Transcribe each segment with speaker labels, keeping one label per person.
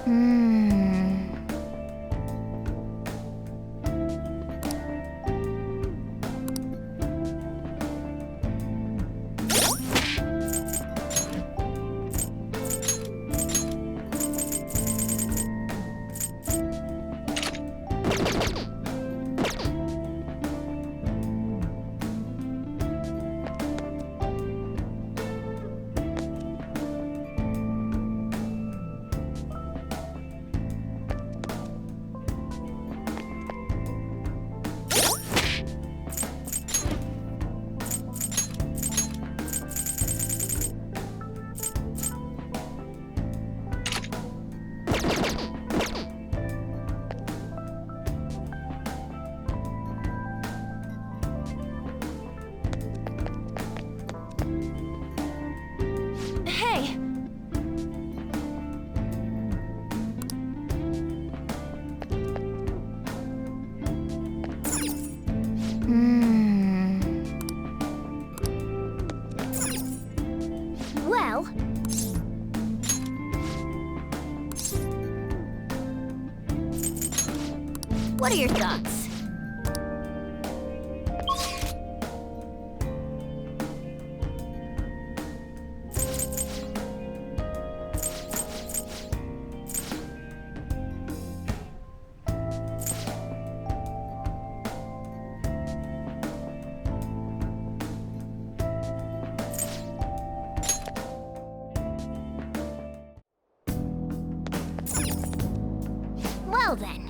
Speaker 1: Hmm. Hey! Hmm. Well... What are your thoughts? Well then.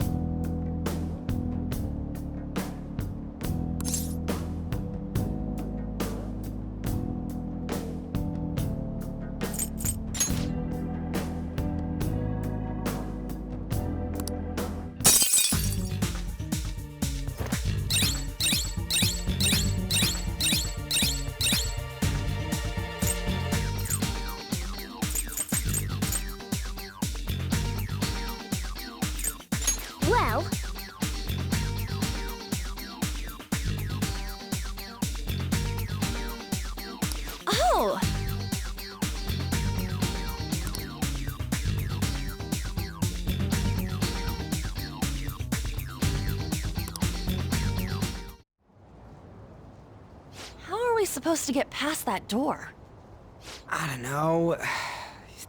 Speaker 1: Well... Oh! How are we supposed to get past that door?
Speaker 2: I don't know. You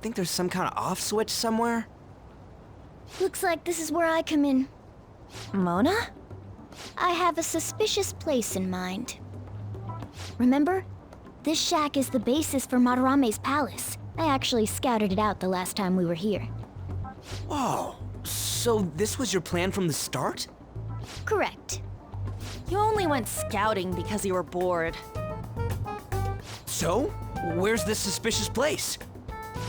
Speaker 2: think there's some kind of off switch somewhere?
Speaker 1: Looks like this is where I come in. Mona? I have a suspicious place in mind. Remember? This shack is the basis for Madarame's palace. I actually scouted it out the last time we were here.
Speaker 2: Whoa. So this was your plan from the start?
Speaker 1: Correct.
Speaker 3: You only went scouting because you were bored.
Speaker 2: So? Where's this suspicious place?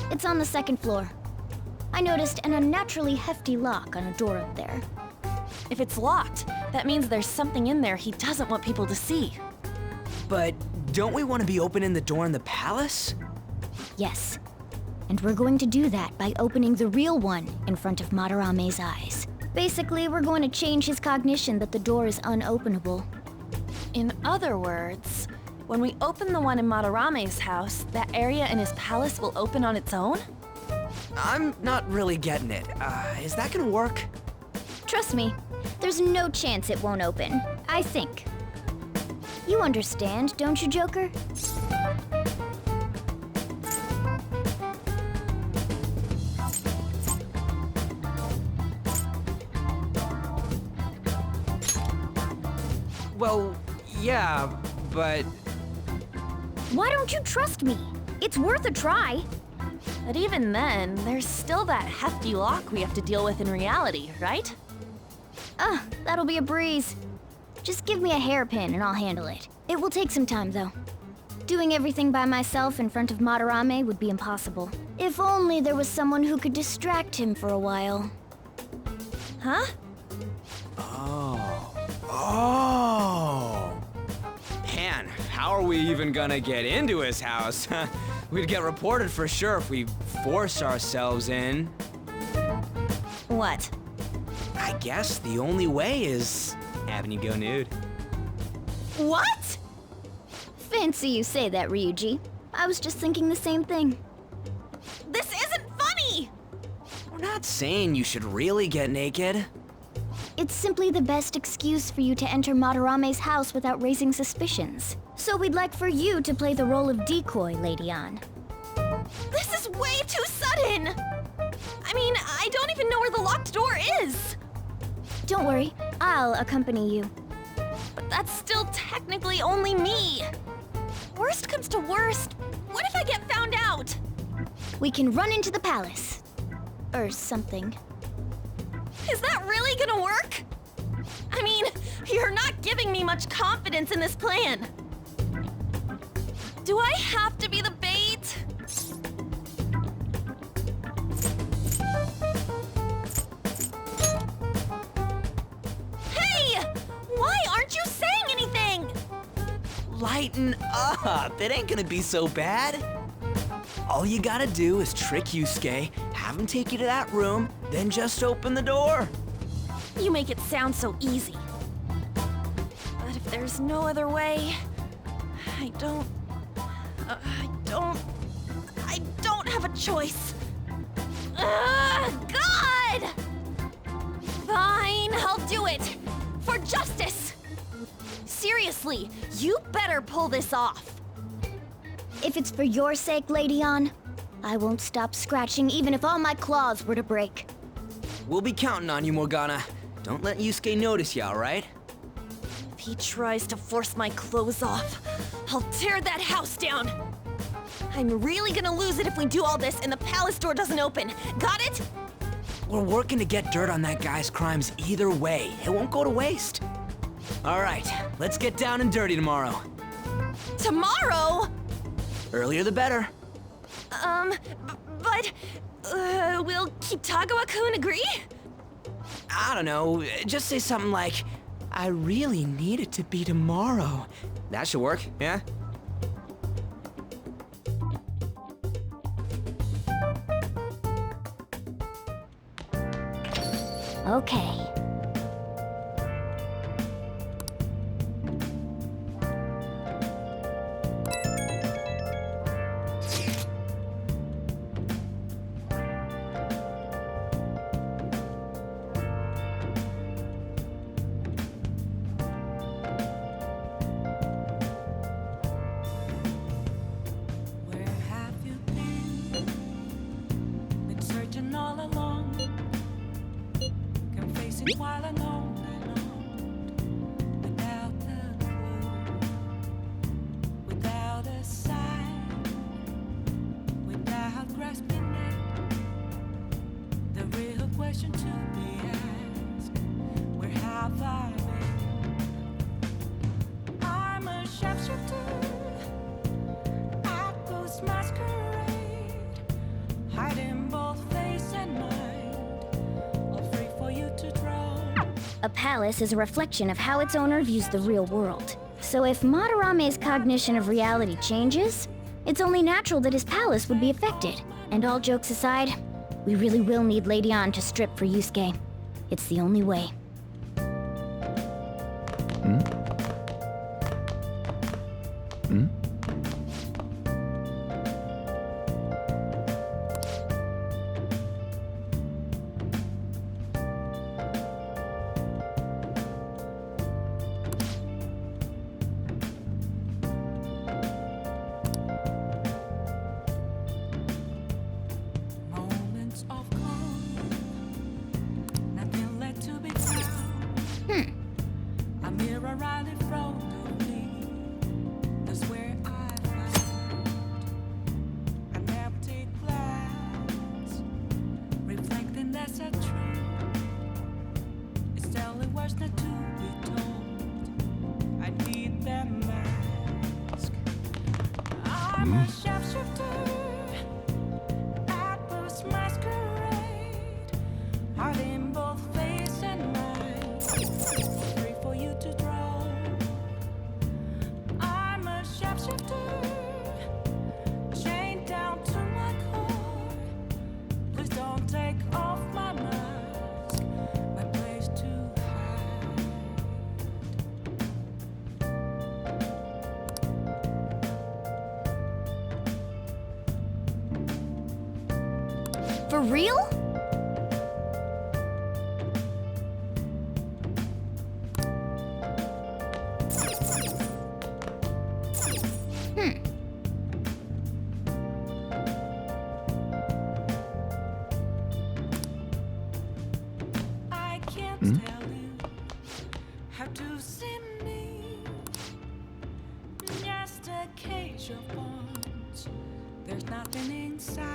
Speaker 1: It's on the second floor. I noticed an unnaturally hefty lock on a door up there.
Speaker 3: If it's locked, that means there's something in there he doesn't want people to see.
Speaker 2: But don't we want to be opening the door in the palace?
Speaker 1: Yes. And we're going to do that by opening the real one in front of Madarame's eyes. Basically, we're going to change his cognition that the door is unopenable.
Speaker 3: In other words, when we open the one in Madarame's house, that area in his palace will open on its own?
Speaker 2: I'm not really getting it. Is that gonna work?
Speaker 1: Trust me, there's no chance it won't open. I think. You understand, don't you, Joker?
Speaker 2: Well, yeah, but...
Speaker 1: Why don't you trust me? It's worth a try.
Speaker 3: But even then, there's still that hefty lock we have to deal with in reality, right?
Speaker 1: That'll be a breeze. Just give me a hairpin and I'll handle it. It will take some time, though. Doing everything by myself in front of Madarame would be impossible. If only there was someone who could distract him for a while.
Speaker 3: Huh?
Speaker 2: Oh. Man, how are we even gonna get into his house? We'd get reported for sure if we force ourselves in.
Speaker 3: What?
Speaker 2: I guess the only way is having you go nude.
Speaker 3: What?
Speaker 1: Fancy you say that, Ryuji. I was just thinking the same thing.
Speaker 3: This isn't funny!
Speaker 2: We're not saying you should really get naked.
Speaker 1: It's simply the best excuse for you to enter Madarame's house without raising suspicions. So we'd like for you to play the role of decoy, Lady Ann.
Speaker 3: This is way too sudden! I mean, I don't even know where the locked door is!
Speaker 1: Don't worry, I'll accompany you.
Speaker 3: But that's still technically only me! Worst comes to worst, what if I get found out?
Speaker 1: We can run into the palace. Or something.
Speaker 3: Is that really gonna work? I mean, you're not giving me much confidence in this plan. Do I have to be the bait? Hey! Why aren't you saying anything?
Speaker 2: Lighten up, it ain't gonna be so bad. All you gotta do is trick Yusuke, have him take you to that room, then just open the door.
Speaker 3: You make it sound so easy. But if there's no other way, I don't have a choice. Ugh, God! Fine, I'll do it. For justice. Seriously, you better pull this off.
Speaker 1: If it's for your sake, Lady Ann, I won't stop scratching even if all my claws were to break.
Speaker 2: We'll be counting on you, Morgana. Don't let Yusuke notice you, alright?
Speaker 3: If he tries to force my clothes off, I'll tear that house down. I'm really gonna lose it if we do all this and the palace door doesn't open. Got it?
Speaker 2: We're working to get dirt on that guy's crimes either way. It won't go to waste. Alright, let's get down and dirty tomorrow.
Speaker 3: Tomorrow?
Speaker 2: Earlier the better.
Speaker 3: But will Kitagawa-kun agree?
Speaker 2: I don't know, just say something like, I really need it to be tomorrow. That should work, yeah?
Speaker 1: Okay.
Speaker 4: Where have you been? Been searching all along. Can face it while alone and on. Without a clue, without a sign, without grasping it. The real question to be asked: where have I been? I'm a sharpshooter. Masquerade, hiding both face and mind, all free for you to draw.
Speaker 1: A palace is a reflection of how its owner views the real world. So if Madarame's cognition of reality changes, it's only natural that his palace would be affected. And all jokes aside, we really will need Lady Ann to strip for Yusuke. It's the only way.
Speaker 4: Moments of calm, nothing left to be found. A mirror right in front of me, that's where I found an empty glass, reflecting that's a tree. It's telling words not to be told. I need that mask. I'm a sharpshooter. Masquerade, hiding both face and mind, free for you to draw. I'm a sharpshooter, chained down to my core. Please don't take off my mask, my place to hide.
Speaker 1: For real?
Speaker 4: There's nothing inside.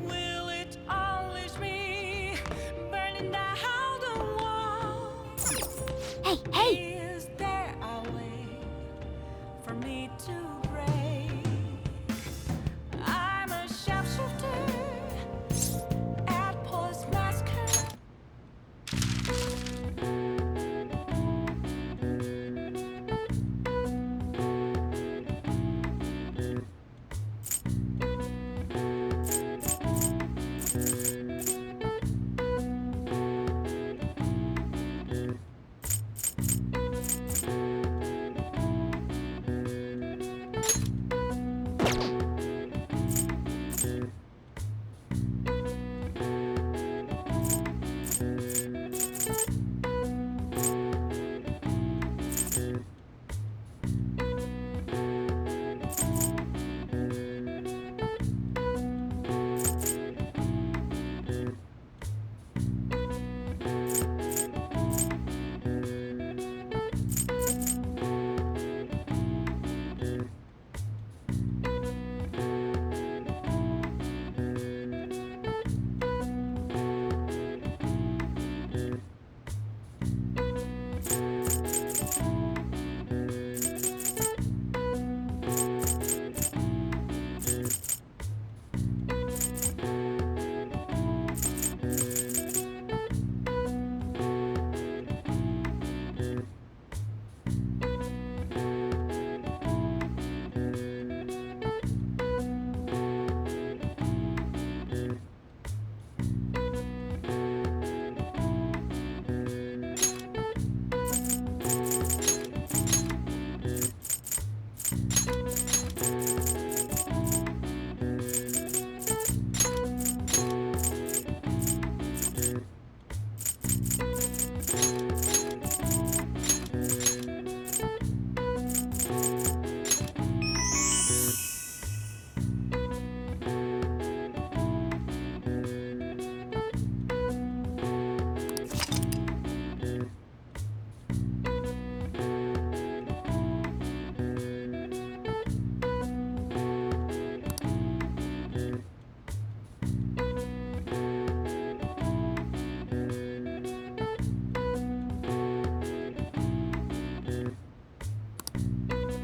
Speaker 4: Will it unleash me, burning down the walls?
Speaker 1: Hey, hey!
Speaker 4: Is there a way for me to break? I'm a sharpshooter at Postmaster.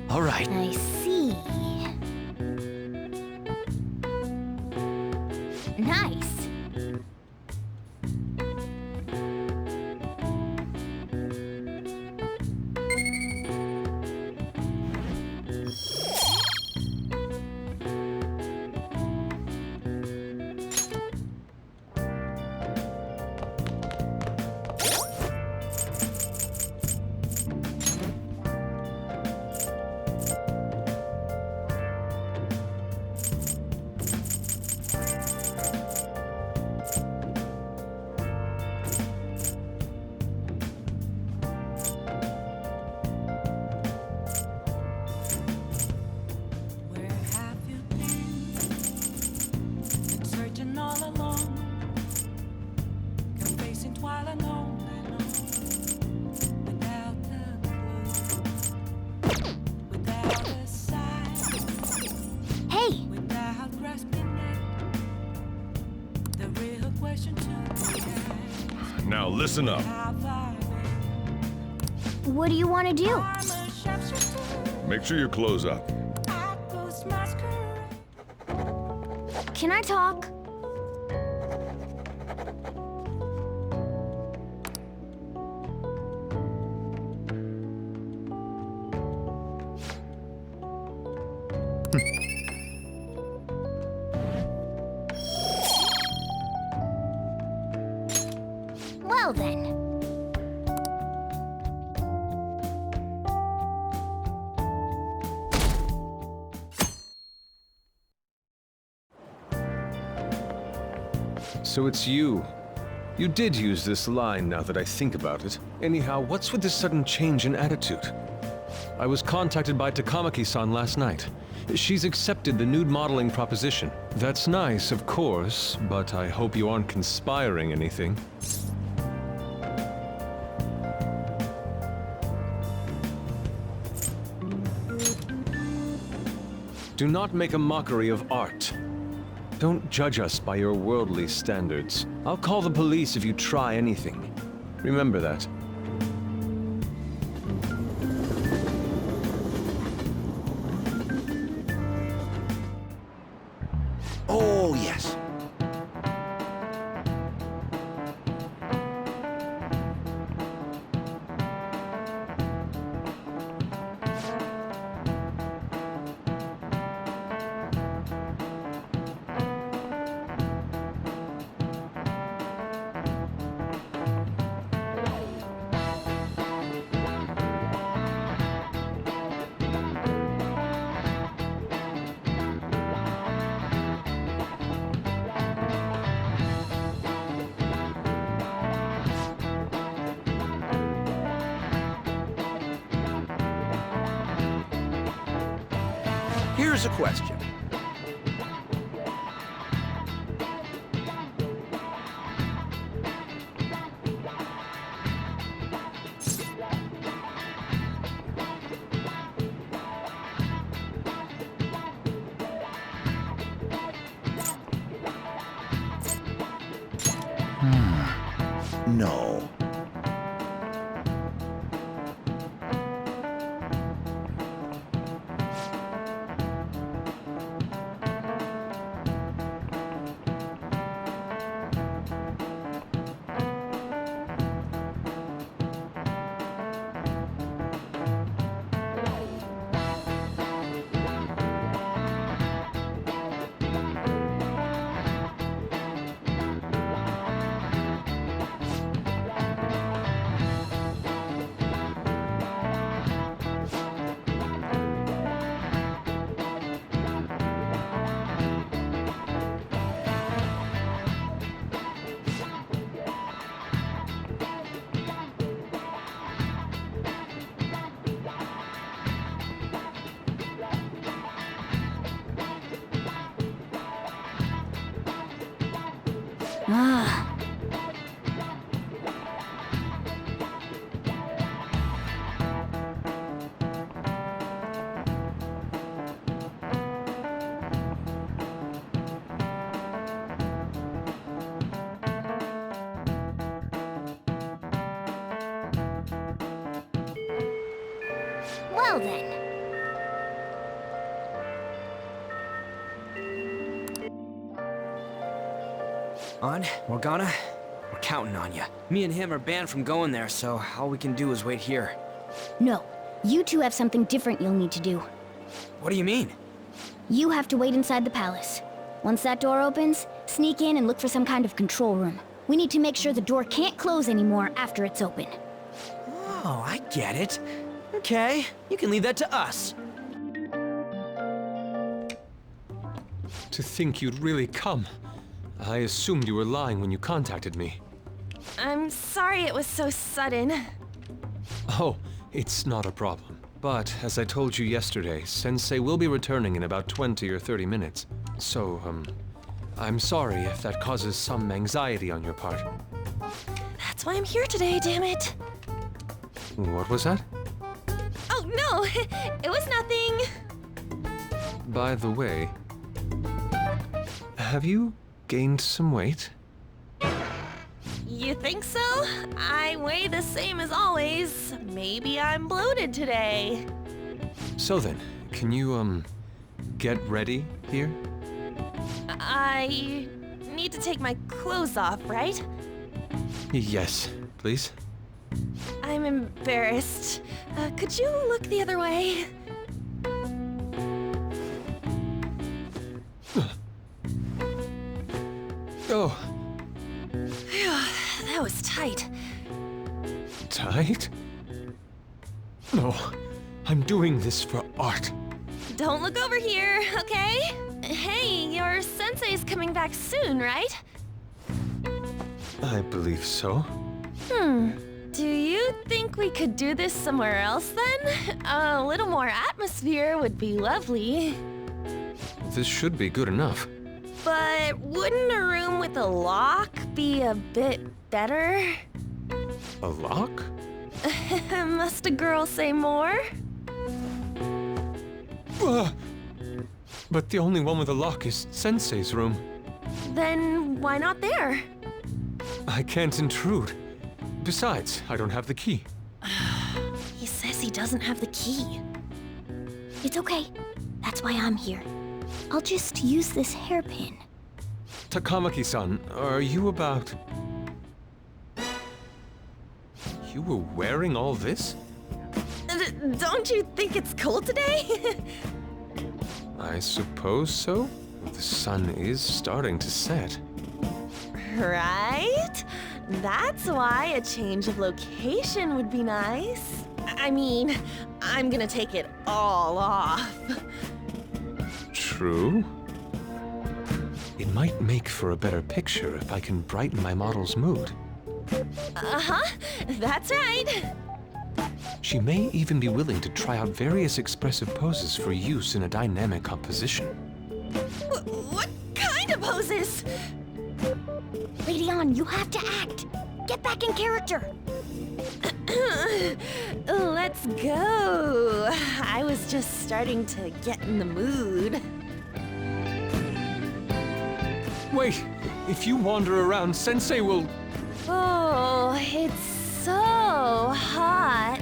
Speaker 2: All right.
Speaker 1: I see. Nice.
Speaker 4: Where have you been? Been searching all along, kept facing twilight on and on, without a clue, without a sign,
Speaker 1: Hey!
Speaker 4: without grasping it. The real question to be asked:
Speaker 5: Now listen up.
Speaker 4: have I been?
Speaker 1: What do you want to do?
Speaker 4: I'm a sharpshooter
Speaker 5: Make sure your clothes up.
Speaker 4: at Ghost Masquerade.
Speaker 1: Can I talk? Well then.
Speaker 6: So it's you. You did use this line now that I think about it. Anyhow, what's with this sudden change in attitude? I was contacted by Takamaki-san last night. She's accepted the nude modeling proposition. That's nice, of course, but I hope you aren't conspiring anything. Do not make a mockery of art. Don't judge us by your worldly standards. I'll call the police if you try anything. Remember that.
Speaker 2: Oh, yes. Here's a question. No.
Speaker 1: Ah. Well then.
Speaker 2: On, Morgana, we're counting on you. Me and him are banned from going there, so all we can do is wait here.
Speaker 1: No, you two have something different you'll need to do.
Speaker 2: What do you mean?
Speaker 1: You have to wait inside the palace. Once that door opens, sneak in and look for some kind of control room. We need to make sure the door can't close anymore after it's open.
Speaker 2: Oh, I get it. Okay, you can leave that to us.
Speaker 6: To think you'd really come. I assumed you were lying when you contacted me.
Speaker 3: I'm sorry it was so sudden.
Speaker 6: Oh, it's not a problem. But, as I told you yesterday, Sensei will be returning in about 20 or 30 minutes. So, I'm sorry if that causes some anxiety on your part.
Speaker 3: That's why I'm here today, damn it.
Speaker 6: What was that?
Speaker 3: Oh, no, it was nothing.
Speaker 6: By the way, have you gained some weight?
Speaker 3: You think so? I weigh the same as always. Maybe I'm bloated today.
Speaker 6: So then, can you, get ready here?
Speaker 3: I need to take my clothes off, right?
Speaker 6: Yes, please.
Speaker 3: I'm embarrassed. Could you look the other way?
Speaker 6: Oh,
Speaker 3: That was tight.
Speaker 6: tight? No, I'm doing this for art.
Speaker 3: Don't look over here, okay? Hey, your sensei's coming back soon, right?
Speaker 6: I believe so.
Speaker 3: Do you think we could do this somewhere else then? A little more atmosphere would be lovely.
Speaker 6: This should be good enough.
Speaker 3: But wouldn't a room with a lock be a bit better?
Speaker 6: A lock?
Speaker 3: Must a girl say more?
Speaker 6: But the only one with a lock is Sensei's room.
Speaker 3: Then why not there?
Speaker 6: I can't intrude. Besides, I don't have the key.
Speaker 3: He says he doesn't have the key.
Speaker 1: It's okay. That's why I'm here. I'll just use this hairpin.
Speaker 6: Takamaki-san, are you about... You were wearing all this?
Speaker 3: Don't you think it's cold today?
Speaker 6: I suppose so. The sun is starting to set.
Speaker 3: Right? That's why a change of location would be nice. I mean, I'm gonna take it all off.
Speaker 6: True. It might make for a better picture if I can brighten my model's mood.
Speaker 3: Uh-huh, that's right.
Speaker 6: She may even be willing to try out various expressive poses for use in a dynamic composition.
Speaker 3: What kind of poses?
Speaker 1: Lady On, you have to act. Get back in character.
Speaker 3: Let's go. I was just starting to get in the mood.
Speaker 6: Wait! If you wander around, Sensei will...
Speaker 3: Oh, it's so hot.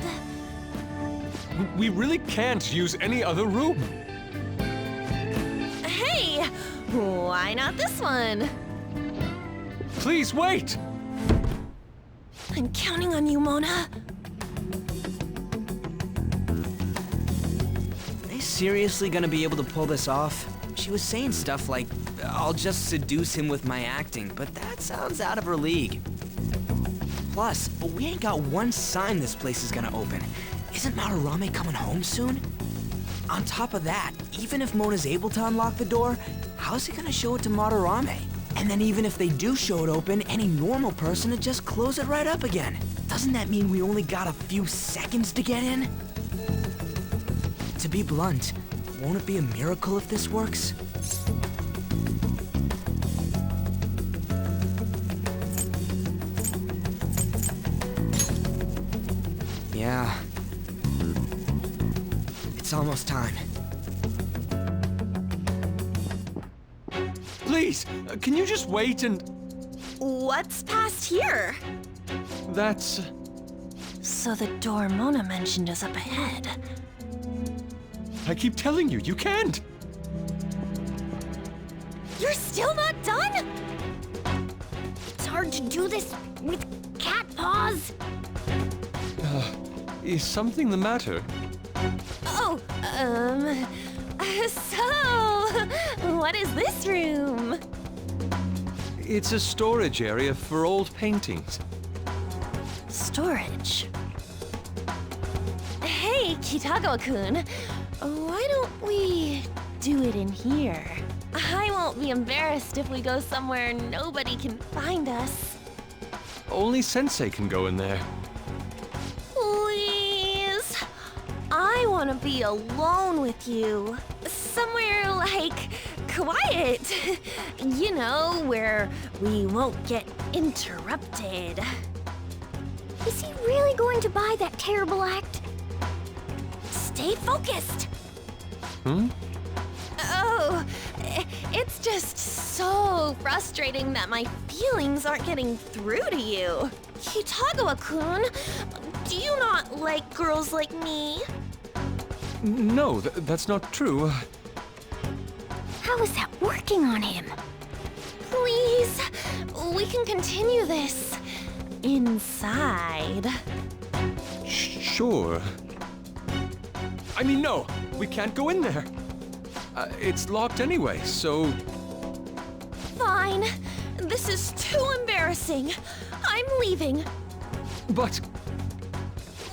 Speaker 6: We really can't use any other room.
Speaker 3: Hey, why not this one?
Speaker 6: Please wait!
Speaker 3: I'm counting on you, Mona.
Speaker 2: Are they seriously gonna be able to pull this off? She was saying stuff like, I'll just seduce him with my acting, but that sounds out of her league. Plus, we ain't got one sign this place is gonna open. Isn't Madarame coming home soon? On top of that, even if Mona's able to unlock the door, how's he gonna show it to Madarame? And then even if they do show it open, any normal person would just close it right up again. Doesn't that mean we only got a few seconds to get in? To be blunt, won't it be a miracle if this works? Yeah. It's almost time.
Speaker 6: Please, can you just wait and...
Speaker 3: What's past here?
Speaker 6: That's...
Speaker 3: So the door Mona mentioned is up ahead.
Speaker 6: I keep telling you, you can't!
Speaker 3: You're still not done?
Speaker 1: It's hard to do this with cat paws.
Speaker 6: Is something the matter?
Speaker 3: Oh, so, what is this room?
Speaker 6: It's a storage area for old paintings.
Speaker 3: Storage. Hey, Kitagawa-kun, why don't we do it in here? I won't be embarrassed if we go somewhere nobody can find us.
Speaker 6: Only Sensei can go in there.
Speaker 3: Please. I want to be alone with you. Somewhere like quiet. You know, where we won't get interrupted.
Speaker 1: Is he really going to buy that terrible act?
Speaker 3: Stay focused.
Speaker 6: Hmm?
Speaker 3: Oh, it's just so frustrating that my feelings aren't getting through to you. Kitagawa-kun, do you not like girls like me?
Speaker 6: No, that's not true.
Speaker 1: How is that working on him?
Speaker 3: Please, we can continue this inside.
Speaker 6: Sure. I mean, no, we can't go in there. It's locked anyway, so...
Speaker 3: Fine. This is too embarrassing. I'm leaving.
Speaker 6: But...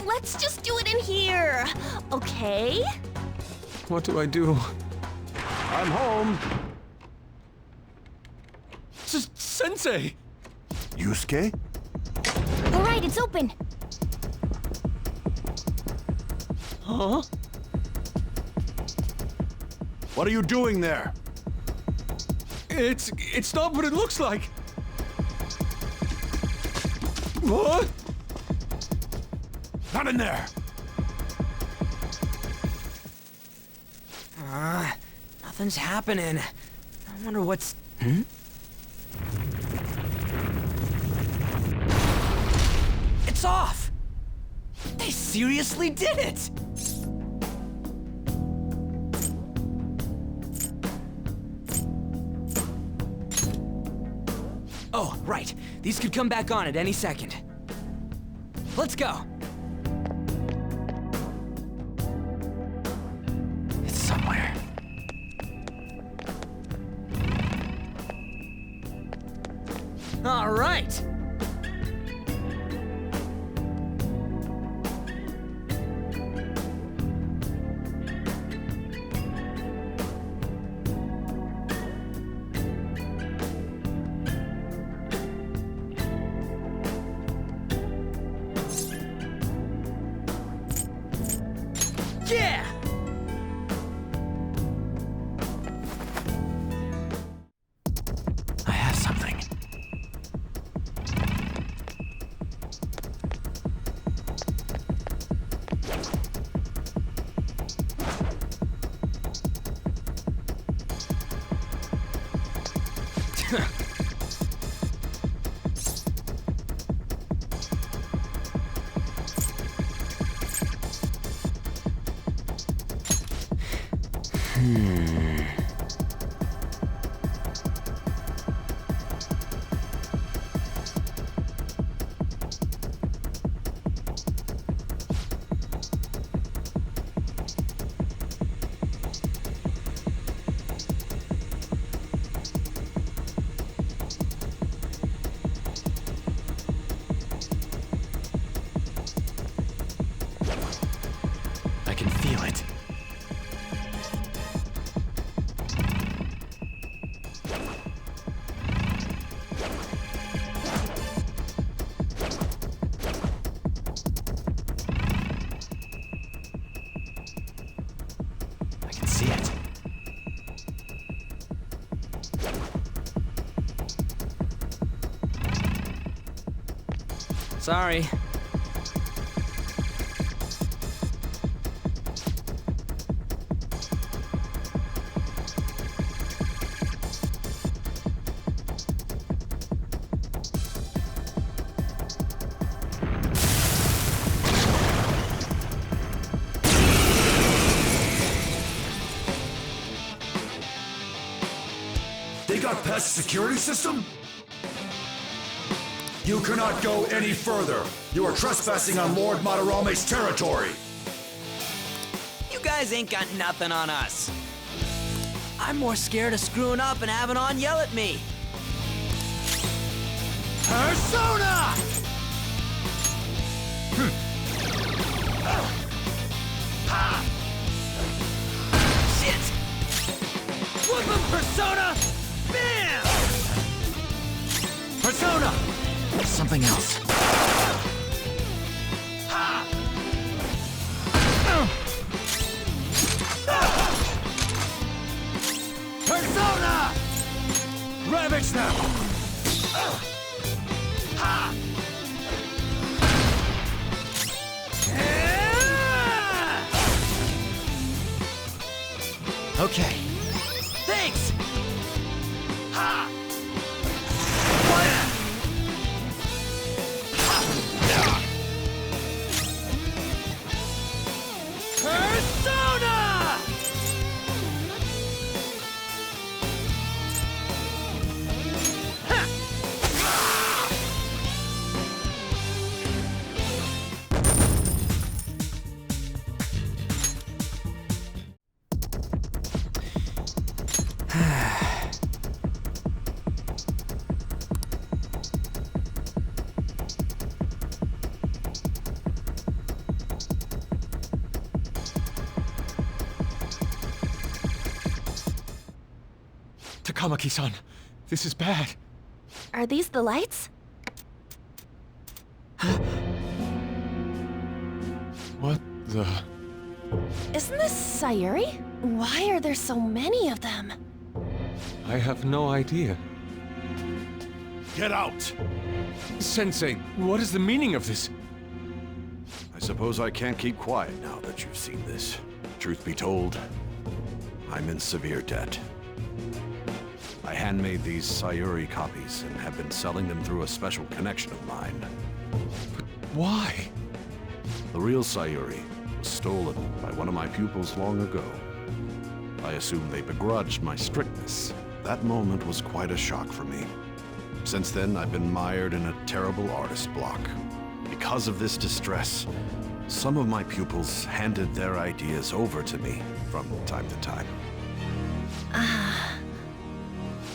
Speaker 3: Let's just do it in here, okay?
Speaker 6: what do I do? I'm home. Sensei!
Speaker 5: Yusuke?
Speaker 1: All right, it's open.
Speaker 6: Huh?
Speaker 5: What are you doing there?
Speaker 6: It's not what it looks like. What?
Speaker 5: Not in there!
Speaker 2: Nothing's happening. I wonder what's... It's off! They seriously did it! Oh, right. These could come back on at any second. Let's go. It's somewhere. All right. Yeah! I have something. I can feel it. I can see it. Sorry.
Speaker 5: They got past the security system? You cannot go any further. You are trespassing on Lord Madarame's territory.
Speaker 2: You guys ain't got nothing on us. I'm more scared of screwing up and having On yell at me.
Speaker 5: Persona!
Speaker 2: Shit! Whoop 'em, Persona! Bam! Persona! Something else.
Speaker 5: Persona! Ravage them!
Speaker 2: Okay. Thanks! Persona!
Speaker 6: Takamaki-san, this is bad.
Speaker 3: Are these the lights?
Speaker 6: What the...
Speaker 3: Isn't this Sayuri? Why are there so many of them?
Speaker 6: I have no idea.
Speaker 5: Get out!
Speaker 6: Sensei, what is the meaning of this?
Speaker 5: I suppose I can't keep quiet now that you've seen this. Truth be told,
Speaker 7: I'm in severe debt. I handmade these Sayuri copies and have been selling them through a special connection of mine.
Speaker 6: Why?
Speaker 7: The real Sayuri was stolen by one of my pupils long ago. I assume they begrudged my strictness. That moment was quite a shock for me. Since then, I've been mired in a terrible artist block. Because of this distress, some of my pupils handed their ideas over to me from time to time.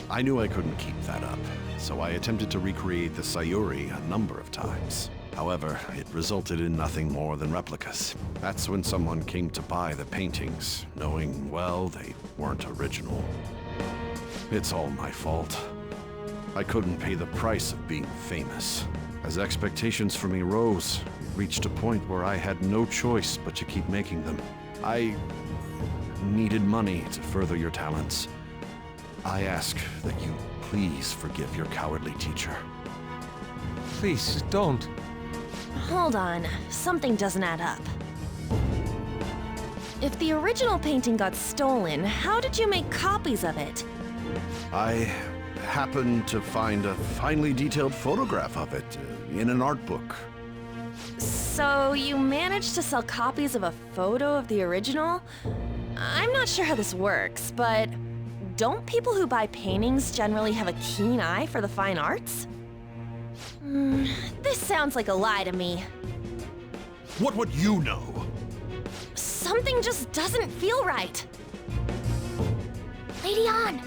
Speaker 7: I knew I couldn't keep that up, so I attempted to recreate the Sayuri a number of times. However, it resulted in nothing more than replicas. That's when someone came to buy the paintings, knowing, well, they weren't original. It's all my fault. I couldn't pay the price of being famous. As expectations for me rose, it reached a point where I had no choice but to keep making them. I needed money to further your talents. I ask that you please forgive your cowardly teacher.
Speaker 6: Please, don't.
Speaker 3: Hold on, something doesn't add up. If the original painting got stolen, how did you make copies of it?
Speaker 7: I happened to find a finely detailed photograph of it in an art book.
Speaker 3: So you managed to sell copies of a photo of the original? I'm not sure how this works, but don't people who buy paintings generally have a keen eye for the fine arts? This sounds like a lie to me.
Speaker 5: What would you know?
Speaker 3: Something just doesn't feel right.
Speaker 1: Lady An,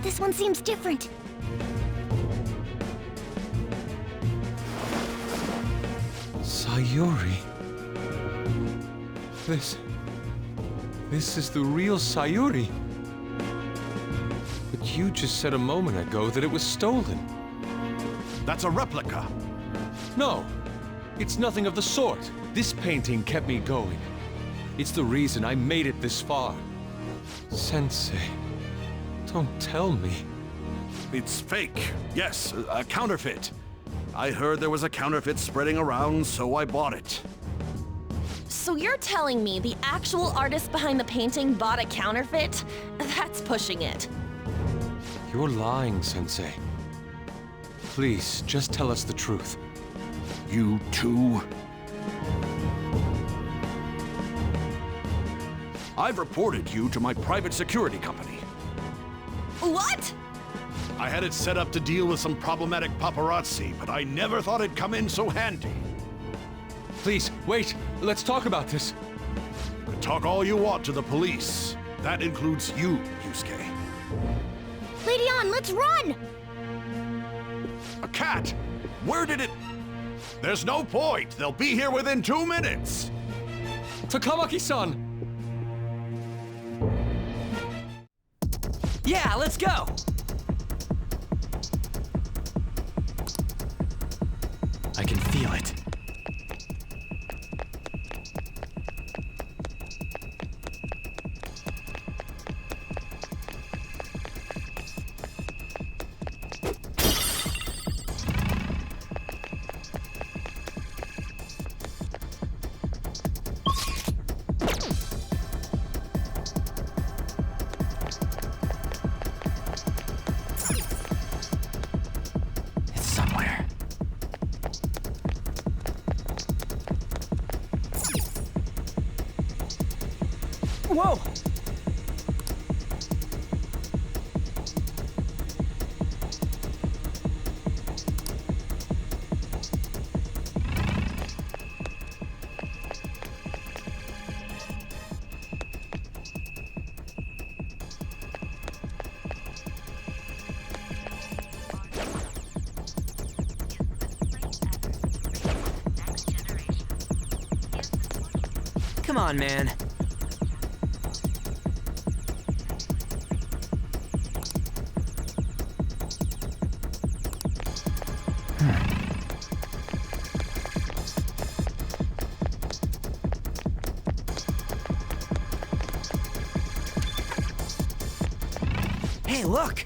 Speaker 1: this one seems different.
Speaker 6: Sayuri. This is the real Sayuri. But you just said a moment ago that it was stolen.
Speaker 5: That's a replica.
Speaker 6: No, it's nothing of the sort. This painting kept me going. It's the reason I made it this far. Sensei, don't tell me.
Speaker 5: It's fake. Yes, a counterfeit. I heard there was a counterfeit spreading around, so I bought it.
Speaker 3: So you're telling me the actual artist behind the painting bought a counterfeit? That's pushing it.
Speaker 6: You're lying, Sensei. Please, just tell us the truth.
Speaker 5: You too? I've reported you to my private security company.
Speaker 3: What?
Speaker 5: I had it set up to deal with some problematic paparazzi, but I never thought it'd come in so handy.
Speaker 6: Please, wait. Let's talk about this.
Speaker 5: Talk all you want to the police. That includes you, Yusuke.
Speaker 1: Lady An, let's run!
Speaker 5: A cat! Where did it... There's no point. They'll be here within 2 minutes.
Speaker 6: Takamaki-san!
Speaker 2: Yeah, let's go! I can feel it. It's somewhere. Whoa! Come on, man. Hey, look!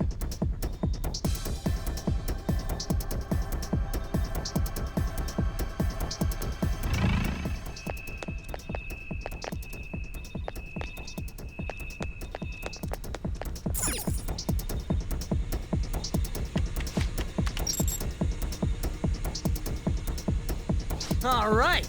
Speaker 2: All right.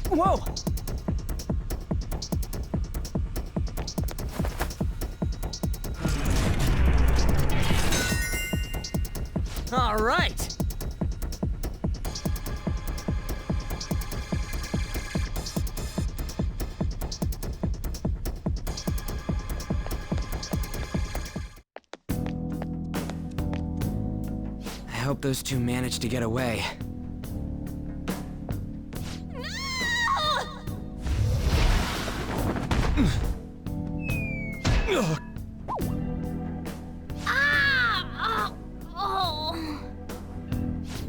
Speaker 2: Whoa! All right. I hope those two managed to get away.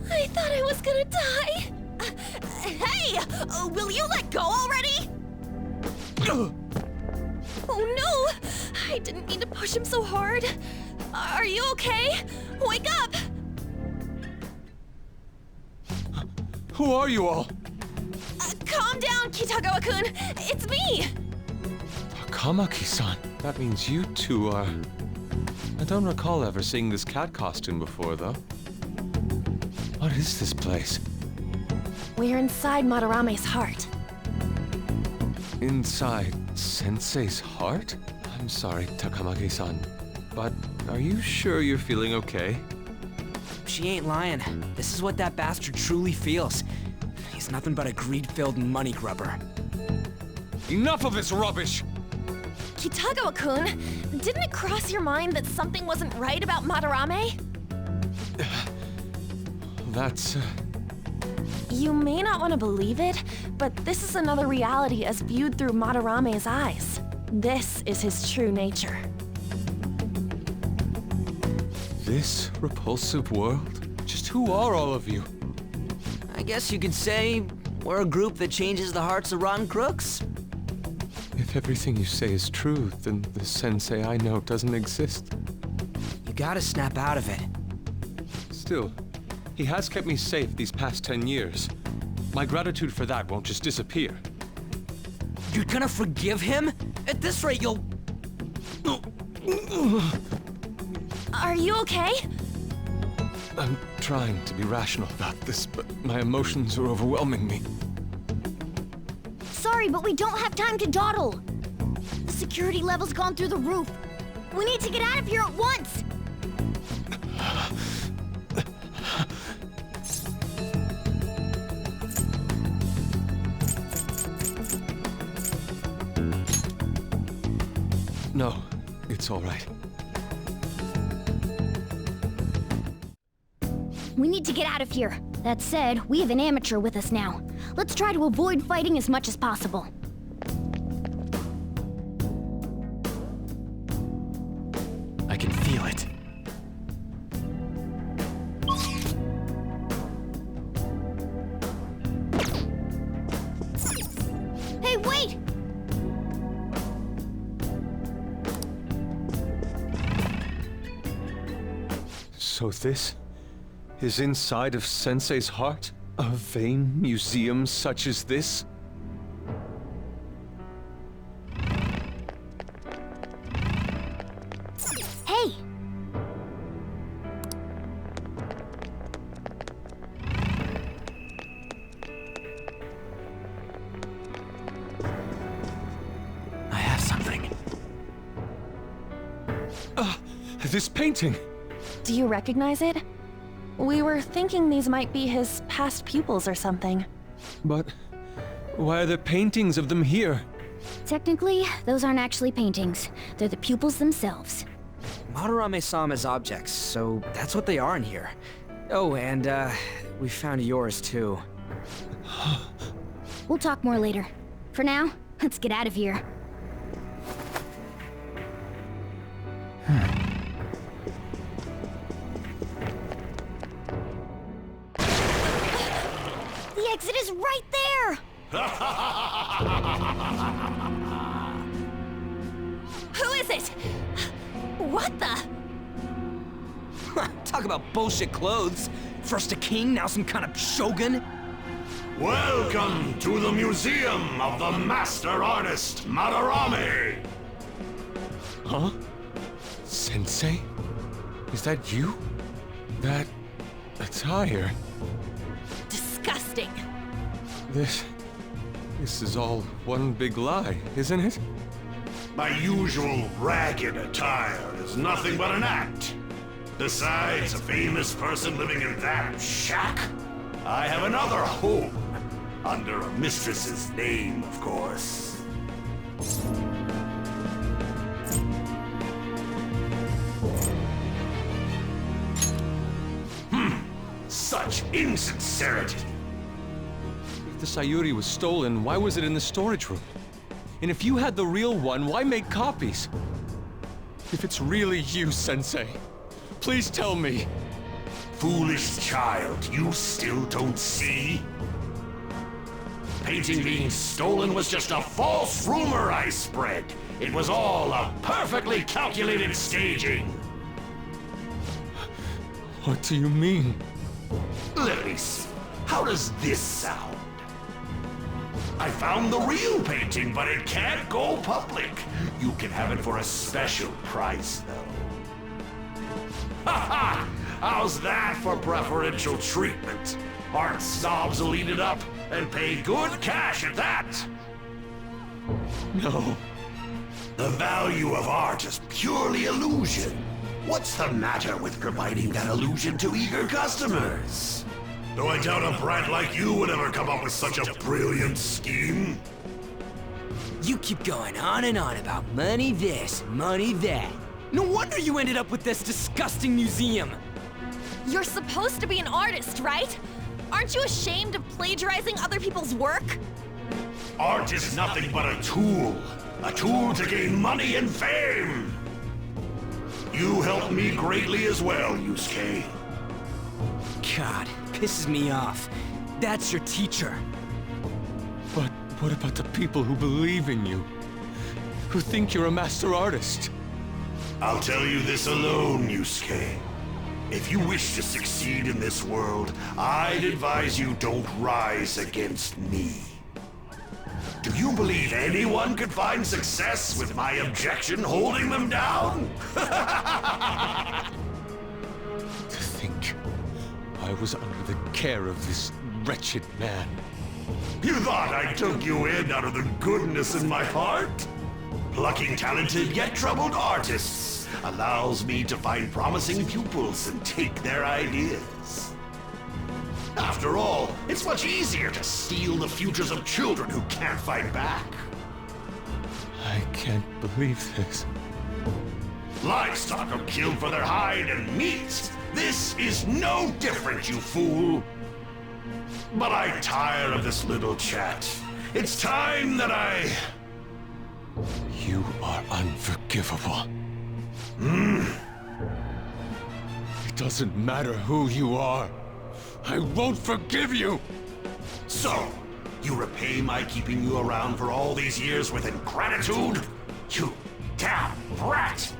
Speaker 3: I thought I was gonna die. Hey! Will you let go already? Oh no! I didn't mean to push him so hard. Are you okay? Wake up!
Speaker 6: Who are you all?
Speaker 3: Calm down, Kitagawa-kun. It's me!
Speaker 6: Takamaki-san. That means you two are... I don't recall ever seeing this cat costume before, though. What is this place?
Speaker 3: We're inside Madarame's heart.
Speaker 6: Inside Sensei's heart? I'm sorry, Takamaki-san, but are you sure you're feeling okay?
Speaker 2: She ain't lying. This is what that bastard truly feels. He's nothing but a greed-filled money grubber.
Speaker 6: Enough of this rubbish!
Speaker 3: Kitagawa-kun, didn't it cross your mind that something wasn't right about Madarame?
Speaker 6: That's...
Speaker 3: You may not want to believe it, but this is another reality as viewed through Madarame's eyes. This is his true nature.
Speaker 6: This repulsive world? Just who are all of you?
Speaker 2: I guess you could say we're a group that changes the hearts of rotten crooks.
Speaker 6: If everything you say is true, then the sensei I know doesn't exist.
Speaker 2: You gotta snap out of it.
Speaker 6: Still, he has kept me safe these past 10 years. My gratitude for that won't just disappear.
Speaker 2: You're gonna forgive him? At this rate, you'll...
Speaker 3: Are you okay?
Speaker 6: I'm trying to be rational about this, but my emotions are overwhelming me.
Speaker 1: Sorry, but we don't have time to dawdle. The security level's gone through the roof. We need to get out of here at once.
Speaker 6: No, it's all right.
Speaker 1: We need to get out of here. That said, we have an amateur with us now. Let's try to avoid fighting as much as possible.
Speaker 2: I can feel it.
Speaker 1: Hey, wait!
Speaker 6: So this is inside of Sensei's heart? A vain museum such as this?
Speaker 1: Hey!
Speaker 2: I have something.
Speaker 6: This painting!
Speaker 3: Do you recognize it? We were thinking these might be his past pupils or something.
Speaker 6: But why are there paintings of them here?
Speaker 1: Technically, those aren't actually paintings. They're the pupils themselves.
Speaker 2: Madarame saw them as objects, so that's what they are in here. Oh, and, we found yours, too.
Speaker 1: We'll talk more later. For now, let's get out of here. The exit is right there!
Speaker 3: Who is it? What the?
Speaker 2: Talk about bullshit clothes. First a king, now some kind of shogun.
Speaker 5: Welcome to the Museum of the Master Artist Madarame!
Speaker 6: Huh? Sensei? Is that you? That attire?
Speaker 3: Disgusting.
Speaker 6: This is all one big lie, isn't it?
Speaker 5: My usual ragged attire is nothing but an act. Besides a famous person living in that shack, I have another home. Under a mistress's name, of course. Such insincerity.
Speaker 6: If the Sayuri was stolen, why was it in the storage room? And if you had the real one, why make copies? If it's really you, Sensei, please tell me.
Speaker 5: Foolish child, you still don't see? Painting being stolen was just a false rumor I spread. It was all a perfectly calculated staging.
Speaker 6: What do you mean?
Speaker 5: Let me see. How does this sound? I found the real painting, but it can't go public. You can have it for a special price, though. Ha ha! How's that for preferential treatment? Art snobs will eat it up and pay good cash at that.
Speaker 6: No.
Speaker 5: The value of art is purely illusion. What's the matter with providing that illusion to eager customers? Though I doubt a brat like you would ever come up with such a brilliant scheme.
Speaker 2: You keep going on and on about money this, money that. No wonder you ended up with this disgusting museum.
Speaker 3: You're supposed to be an artist, right? Aren't you ashamed of plagiarizing other people's work?
Speaker 5: Art is nothing but a tool. A tool to gain money and fame. You helped me greatly as well, Yusuke.
Speaker 2: God, pisses me off. That's your teacher.
Speaker 6: But what about the people who believe in you? Who think you're a master artist?
Speaker 5: I'll tell you this alone, Yusuke. If you wish to succeed in this world, I'd advise you don't rise against me. Do you believe anyone could find success with my objection holding them down?
Speaker 6: To think I was under the care of this wretched man.
Speaker 5: You thought I took you in out of the goodness in my heart? Plucking talented yet troubled artists allows me to find promising pupils and take their ideas. After all, it's much easier to steal the futures of children who can't fight back.
Speaker 6: I can't believe this.
Speaker 5: Livestock are killed for their hide and meat. This is no different, you fool. But I tire of this little chat. It's time that I...
Speaker 6: You are unforgivable. It doesn't matter who you are. I won't forgive you!
Speaker 5: So, you repay my keeping you around for all these years with ingratitude? You damn brat!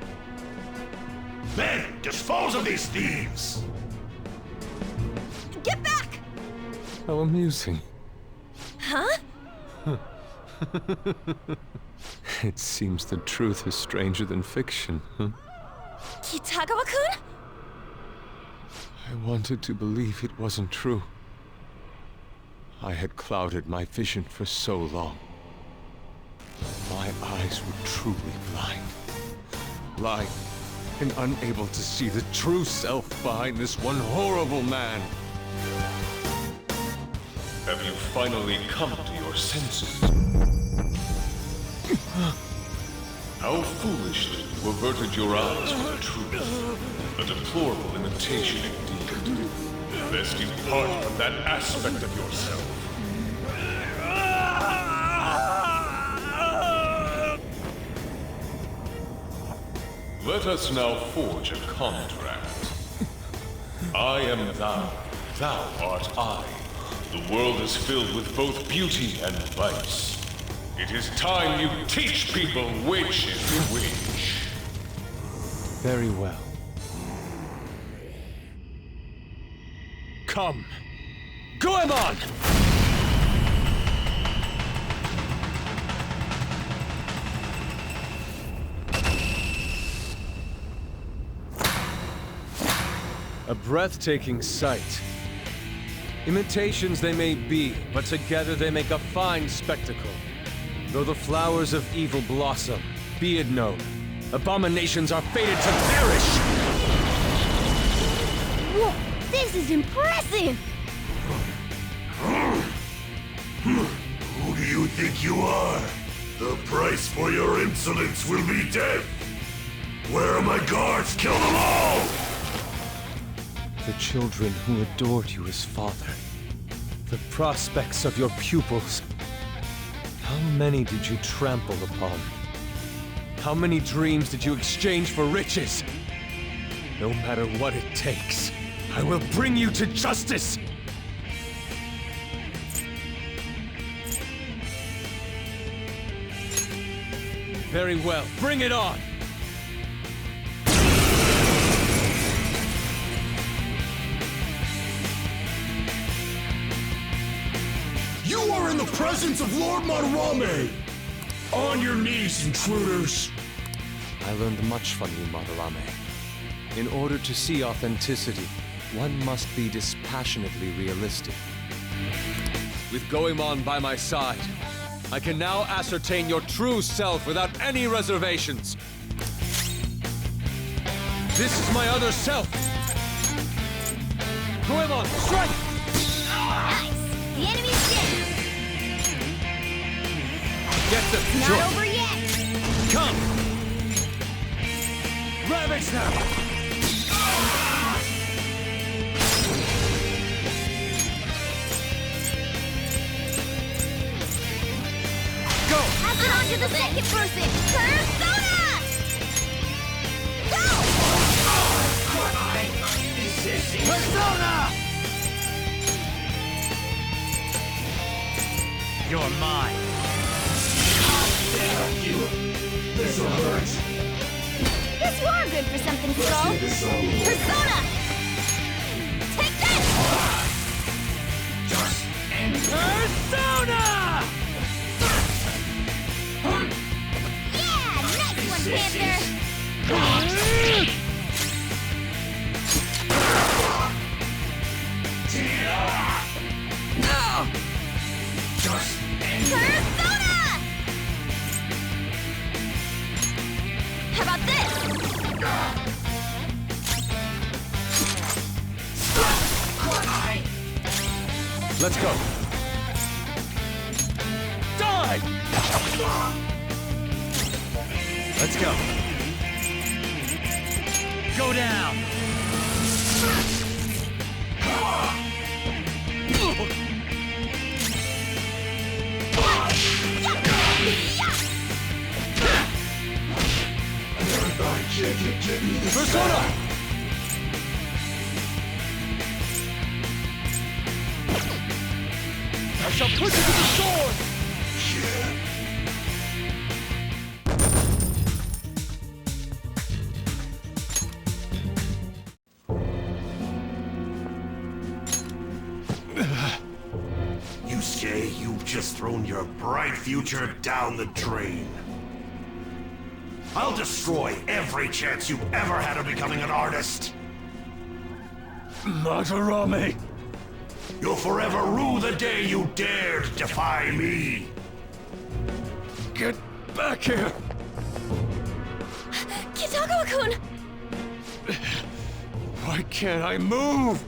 Speaker 5: Then, dispose of these thieves!
Speaker 3: Get back!
Speaker 6: How amusing.
Speaker 3: Huh?
Speaker 6: It seems the truth is stranger than fiction, huh?
Speaker 3: Kitagawa-kun?
Speaker 6: I wanted to believe it wasn't true. I had clouded my vision for so long. My eyes were truly blind. Blind and unable to see the true self behind this one horrible man.
Speaker 8: Have you finally come to your senses? How foolishly you averted your eyes from the truth. A deplorable imitation indeed. Best you part from that aspect of yourself. Let us now forge a contract. I am thou, thou art I. The world is filled with both beauty and vice. It is time you teach people which is which.
Speaker 6: Very well. come. Goemon! A breathtaking sight. Imitations they may be, but together they make a fine spectacle. Though the flowers of evil blossom, be it known, abominations are fated to perish!
Speaker 1: Whoa, this is impressive!
Speaker 5: Who do you think you are? The price for your insolence will be death! Where are my guards? Kill them all!
Speaker 6: The children who adored you as father. The prospects of your pupils. How many did you trample upon? How many dreams did you exchange for riches? No matter what it takes, I will bring you to justice! Very well, bring it on!
Speaker 5: You are in the presence of Lord Madarame! On your knees, intruders!
Speaker 6: I learned much from you, Madarame. In order to see authenticity, one must be dispassionately realistic. With Goemon by my side, I can now ascertain your true self without any reservations. This is my other self! Goemon, strike!
Speaker 1: Nice! The enemy's dead!
Speaker 6: Get the
Speaker 1: Not over yet!
Speaker 6: Come! Ravage them! Go!
Speaker 1: Pass it on to the second person! Persona! Go!
Speaker 2: Persona! You're mine.
Speaker 5: This'll hurt!
Speaker 1: Guess you are good for something, Skull! Persona! Take that!
Speaker 2: Persona!
Speaker 1: Yeah! Nice one, Panther! Persona! How about this?
Speaker 6: Let's go! Die! Let's go!
Speaker 2: Go down!
Speaker 6: Persona! I shall put you to the sword!
Speaker 5: Yusuke, you've just thrown your bright future down the drain. I'll destroy every chance you've ever had of becoming an artist.
Speaker 6: Madarame!
Speaker 5: You'll forever rue the day you dared defy me.
Speaker 6: Get back here!
Speaker 3: Kitagawa-kun!
Speaker 6: Why can't I move?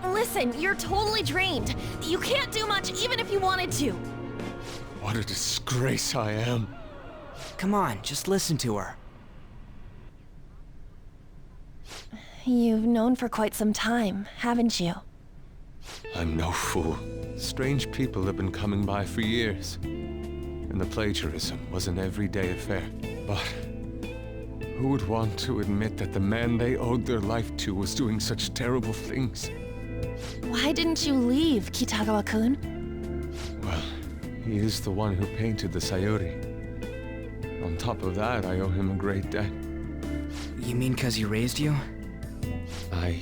Speaker 3: Listen, you're totally drained. You can't do much even if you wanted to.
Speaker 6: What a disgrace I am.
Speaker 2: Come on, just listen to her.
Speaker 3: You've known for quite some time, haven't you?
Speaker 6: I'm no fool. Strange people have been coming by for years. And the plagiarism was an everyday affair. But who would want to admit that the man they owed their life to was doing such terrible things?
Speaker 3: Why didn't you leave, Kitagawa-kun?
Speaker 6: Well, he is the one who painted the Sayuri. On top of that, I owe him a great debt.
Speaker 2: You mean 'cause he raised you?
Speaker 6: I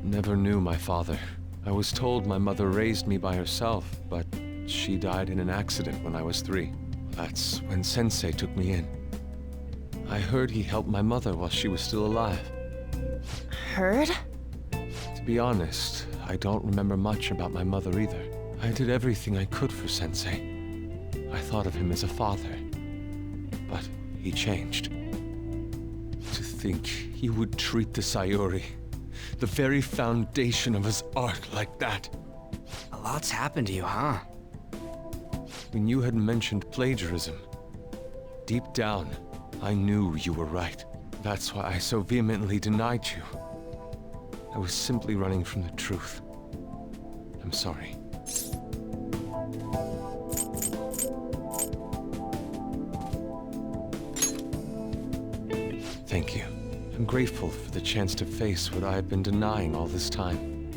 Speaker 6: never knew my father. I was told my mother raised me by herself, but she died in an accident when I was 3. That's when Sensei took me in. I heard he helped my mother while she was still alive.
Speaker 3: Heard?
Speaker 6: To be honest, I don't remember much about my mother either. I did everything I could for Sensei. I thought of him as a father, but he changed. To think he would treat the Sayuri, the very foundation of his art, like that.
Speaker 2: A lot's happened to you, huh?
Speaker 6: When you had mentioned plagiarism, deep down, I knew you were right. That's why I so vehemently denied you. I was simply running from the truth. I'm sorry. Thank you. I'm grateful for the chance to face what I have been denying all this time.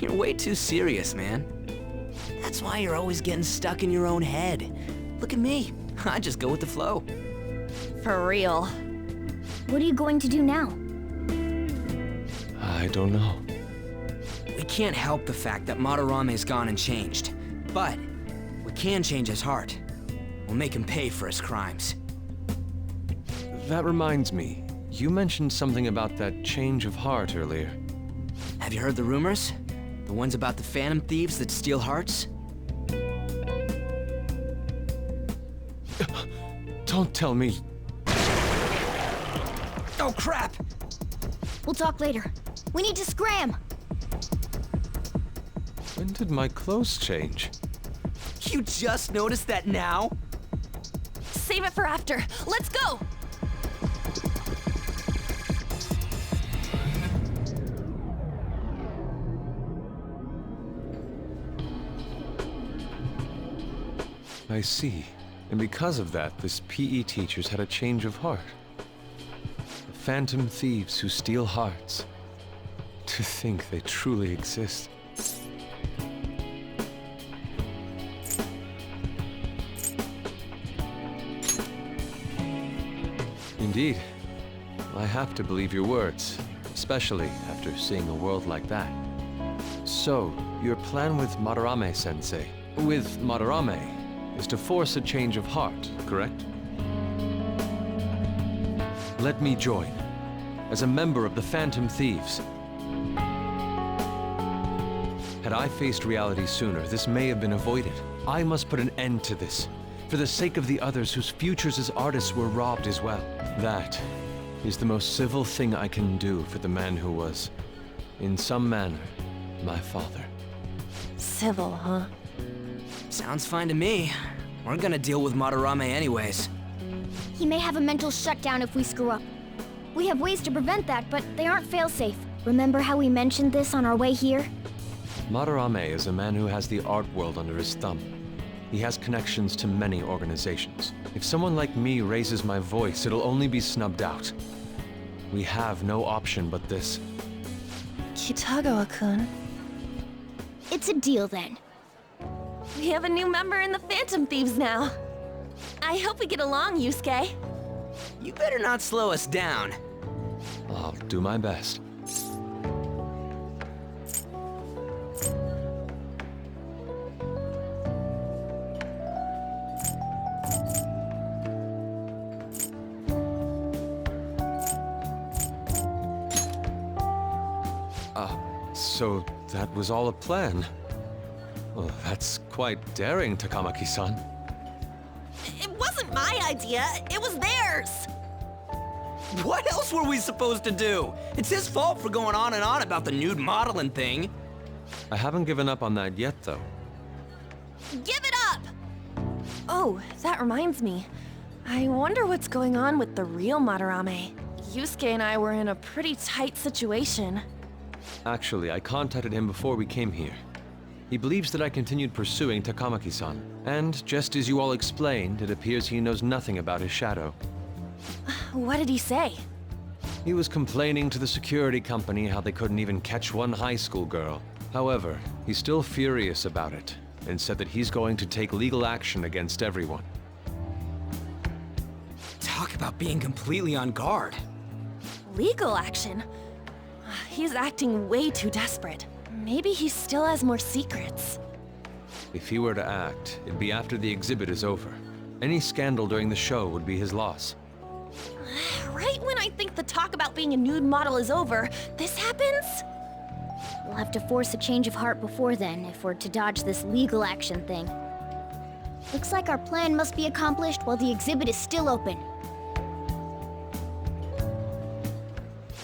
Speaker 2: You're way too serious, man. That's why you're always getting stuck in your own head. Look at me. I just go with the flow.
Speaker 3: For real.
Speaker 1: What are you going to do now?
Speaker 6: I don't know.
Speaker 2: We can't help the fact that Madarame's gone and changed. But we can change his heart. We'll make him pay for his crimes.
Speaker 6: That reminds me, you mentioned something about that change of heart earlier.
Speaker 2: Have you heard the rumors? The ones about the phantom thieves that steal hearts?
Speaker 6: Don't tell me.
Speaker 2: Oh, crap!
Speaker 1: We'll talk later. We need to scram!
Speaker 6: When did my clothes change?
Speaker 2: You just noticed that now?
Speaker 3: Save it for after. Let's go!
Speaker 6: I see. And because of that, this PE teacher's had a change of heart. The phantom thieves who steal hearts. To think they truly exist. Indeed. I have to believe your words, especially after seeing a world like that. So, your plan with Madarame-sensei, with Madarame, is to force a change of heart, correct? Let me join, as a member of the Phantom Thieves. Had I faced reality sooner, this may have been avoided. I must put an end to this, for the sake of the others whose futures as artists were robbed as well. That is the most civil thing I can do for the man who was, in some manner, my father.
Speaker 3: Civil, huh?
Speaker 2: Sounds fine to me. We're gonna deal with Madarame anyways.
Speaker 1: He may have a mental shutdown if we screw up. We have ways to prevent that, but they aren't fail-safe. Remember how we mentioned this on our way here?
Speaker 6: Madarame is a man who has the art world under his thumb. He has connections to many organizations. If someone like me raises my voice, it'll only be snubbed out. We have no option but this.
Speaker 3: Kitagawa-kun.
Speaker 1: It's a deal then.
Speaker 3: We have a new member in the Phantom Thieves now. I hope we get along, Yusuke.
Speaker 2: You better not slow us down.
Speaker 6: I'll do my best. So that was all a plan. Well, that's quite daring, Takamaki-san.
Speaker 3: It wasn't my idea, it was theirs!
Speaker 2: What else were we supposed to do? It's his fault for going on and on about the nude modeling thing.
Speaker 6: I haven't given up on that yet, though.
Speaker 3: Give it up! Oh, that reminds me. I wonder what's going on with the real Madarame. Yusuke and I were in a pretty tight situation.
Speaker 6: Actually, I contacted him before we came here. He believes that I continued pursuing Takamaki-san. And just as you all explained, it appears he knows nothing about his shadow.
Speaker 3: What did he say?
Speaker 6: He was complaining to the security company how they couldn't even catch one high school girl. However, he's still furious about it, and said that he's going to take legal action against everyone.
Speaker 2: Talk about being completely on guard.
Speaker 3: Legal action? He's acting way too desperate. Maybe he still has more secrets.
Speaker 6: If he were to act, it'd be after the exhibit is over. Any scandal during the show would be his loss.
Speaker 3: Right when I think the talk about being a nude model is over, this happens?
Speaker 1: We'll have to force a change of heart before then if we're to dodge this legal action thing. Looks like our plan must be accomplished while the exhibit is still open.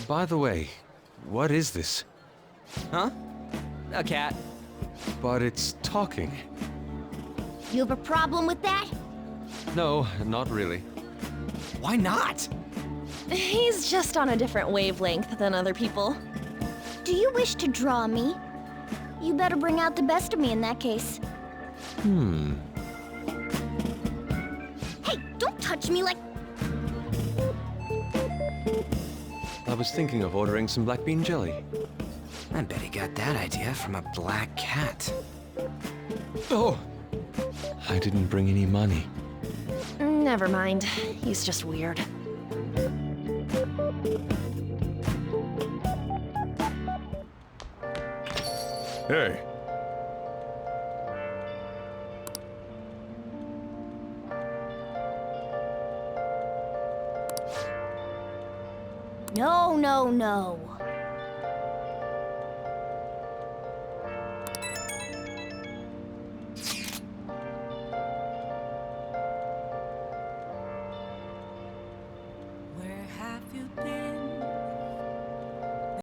Speaker 6: By the way, what is this?
Speaker 2: Huh? A cat.
Speaker 6: But it's talking.
Speaker 1: You have a problem with that?
Speaker 6: No, not really.
Speaker 2: Why not?
Speaker 3: He's just on a different wavelength than other people.
Speaker 1: Do you wish to draw me? You better bring out the best of me in that case. Hey, don't touch me like...
Speaker 6: I was thinking of ordering some black bean jelly.
Speaker 2: I bet he got that idea from a black cat.
Speaker 6: Oh! I didn't bring any money.
Speaker 3: Never mind. He's just weird.
Speaker 6: Hey.
Speaker 1: No, no, no.
Speaker 4: Where have you been?